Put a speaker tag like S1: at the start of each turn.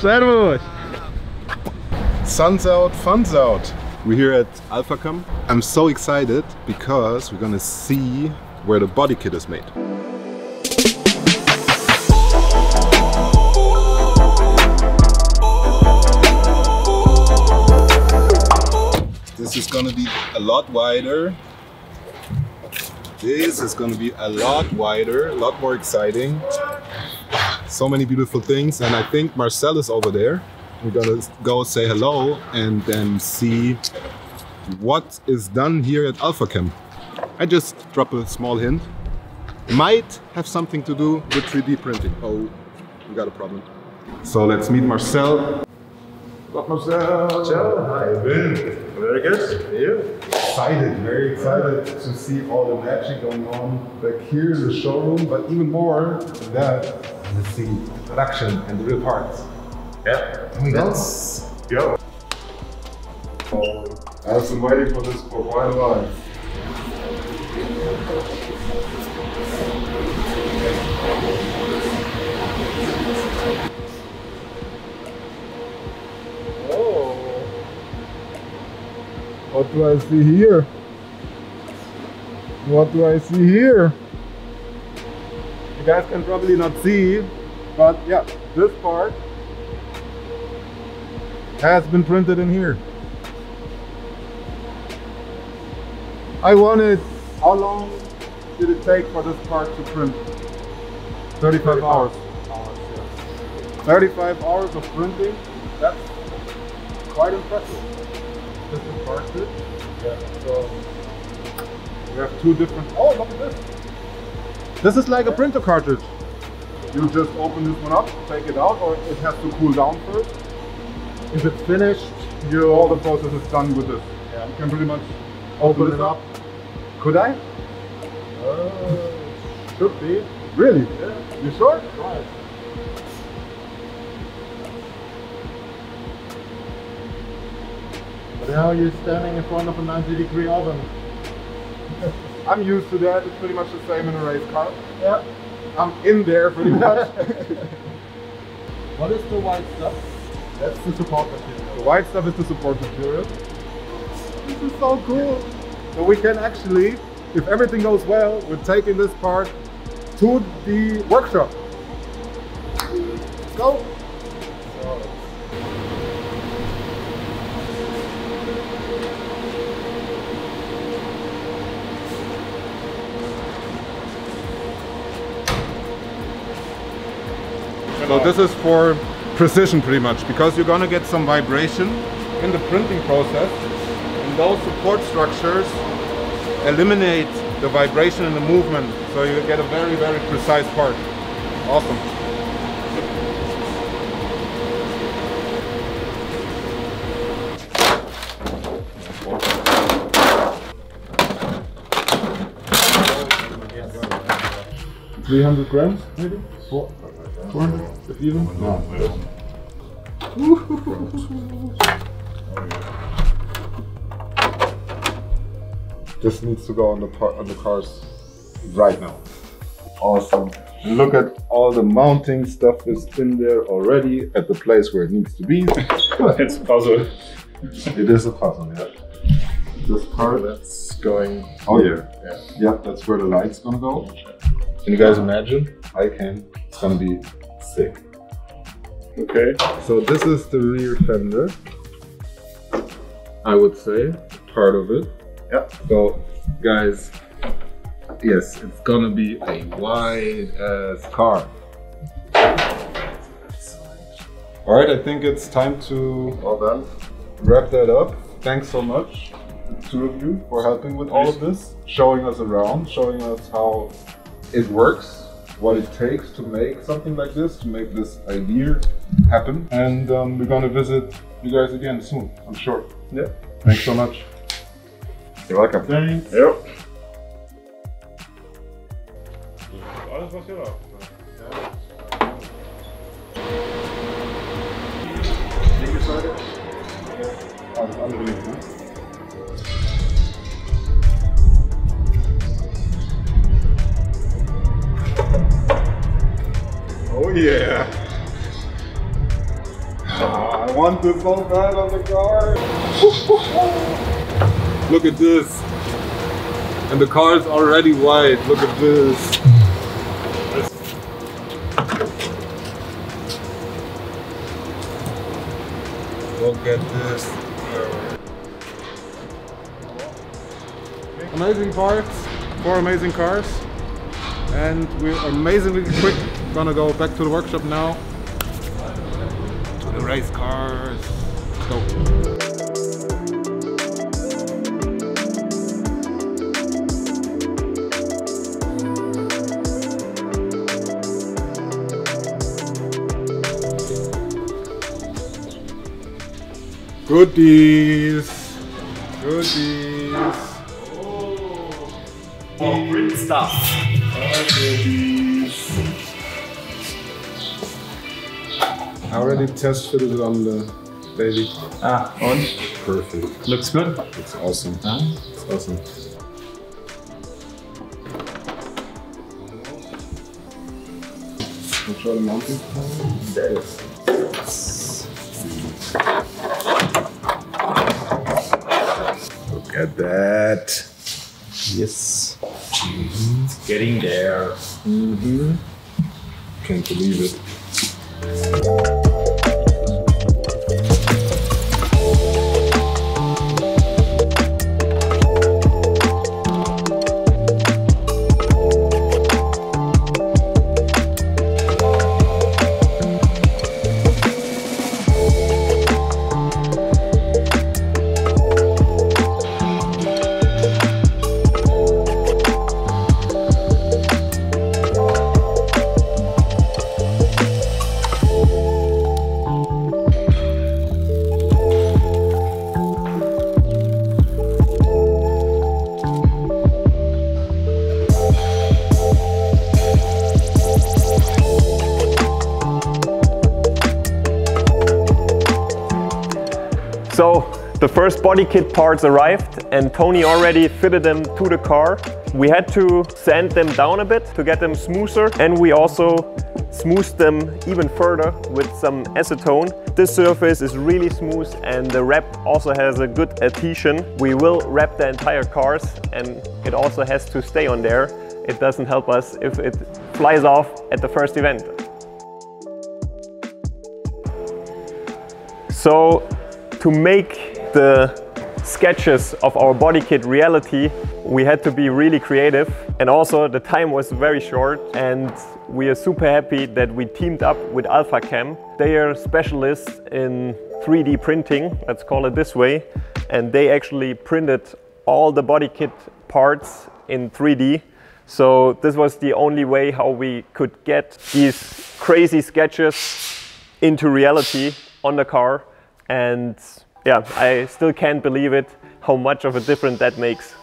S1: Servus!
S2: Sun's out, fun's out. We're here at Alphacam. I'm so excited because we're gonna see where the body kit is made. This is gonna be a lot wider. This is gonna be a lot wider, a lot more exciting. So many beautiful things, and I think Marcel is over there. We're gonna go say hello and then see what is done here at Alphacam. I just drop a small hint. Might have something to do with 3D printing. Oh, we got a problem. So let's meet Marcel. What's up, Marcel?
S3: Ciao, how you been? Very good. You?
S2: Excited, very excited to see all the magic going on back here in the showroom, but even more than that, let's see the production and the real parts.
S3: Yeah.
S2: Can we go?
S3: Let's go.
S2: I've been waiting for this for quite a while. What do I see here? What do I see here? You guys can probably not see, but yeah, this part has been printed in here. I wanted, how long did it take for this part to print? 35 hours. 35 hours of printing, that's quite impressive. This is part two. Yeah, so we have two different, oh look at this. This is like a printer cartridge. You just open this one up, take it out, or it has to cool down first. If it's finished, all the process is done with this. Yeah. You can pretty much open it up. Could I? Should be. Really? Yeah. You sure? Right.
S3: But now you're standing in front of a 90-degree oven.
S2: I'm used to that. It's pretty much the same in a race car.
S3: Yeah.
S2: I'm in there pretty much.
S3: What is the white stuff? That's the support material.
S2: The white stuff is the support material. This is so cool. So we can actually, if everything goes well, we're taking this part to the workshop. Let's go. So this is for precision pretty much, because you're gonna get some vibration in the printing process, and those support structures eliminate the vibration and the movement, so you get a very, very precise part. Awesome. Yes. 300 grams, maybe? 400, if even? No. This needs to go on the cars right now. Awesome. Look at all the mounting stuff is in there already at the place where it needs to be.
S3: It's a puzzle.
S2: It is a puzzle, yeah. This part
S3: That's going
S2: here.
S3: Yeah.
S2: Yeah, that's where the light's gonna go.
S3: Can you guys imagine?
S2: I can. It's gonna be sick.
S3: Okay.
S2: So this is the rear fender. I would say part of it.
S3: Yeah.
S2: So guys, yes, it's gonna be a wide ass car. All right, I think it's time to wrap that up. Thanks so much, the two of you, for helping with all of this, showing us around, showing us how it works, what it takes to make something like this, to make this idea happen. And we're gonna visit you guys again soon, I'm sure.
S3: Yeah.
S2: Thanks so much. You're welcome.
S3: Thanks. Yep.
S1: Alles was hier läuft.
S2: Linke Seite? Ah, das andere links, ne? Oh yeah! I want this so bad on the car. Look at this. And the car is already white. Look at this. Look at this. Amazing parts, 4 amazing cars. And we're amazingly quick. Gonna go back to the workshop now. To the race cars. Let's go. Goodies. Goodies.
S4: Oh, great stuff.
S2: Goodies. I already test fitted it on the baby.
S4: Ah, on.
S2: Perfect.
S4: Looks good.
S2: It's awesome.
S4: Huh?
S2: It's awesome. Control the mounting.
S4: There it is.
S2: Look at that.
S4: Yes. It's getting there.
S2: Can't believe it.
S5: So the first body kit parts arrived and Tony already fitted them to the car. We had to sand them down a bit to get them smoother, and we also smoothed them even further with some acetone. This surface is really smooth and the wrap also has a good adhesion. We will wrap the entire cars and it also has to stay on there. It doesn't help us if it flies off at the first event. So to make the sketches of our body kit reality, we had to be really creative, and also the time was very short, and we are super happy that we teamed up with Alphacam. They are specialists in 3D printing, let's call it this way, and they actually printed all the body kit parts in 3D. So this was the only way how we could get these crazy sketches into reality on the car. And yeah, I still can't believe it, how much of a difference that makes.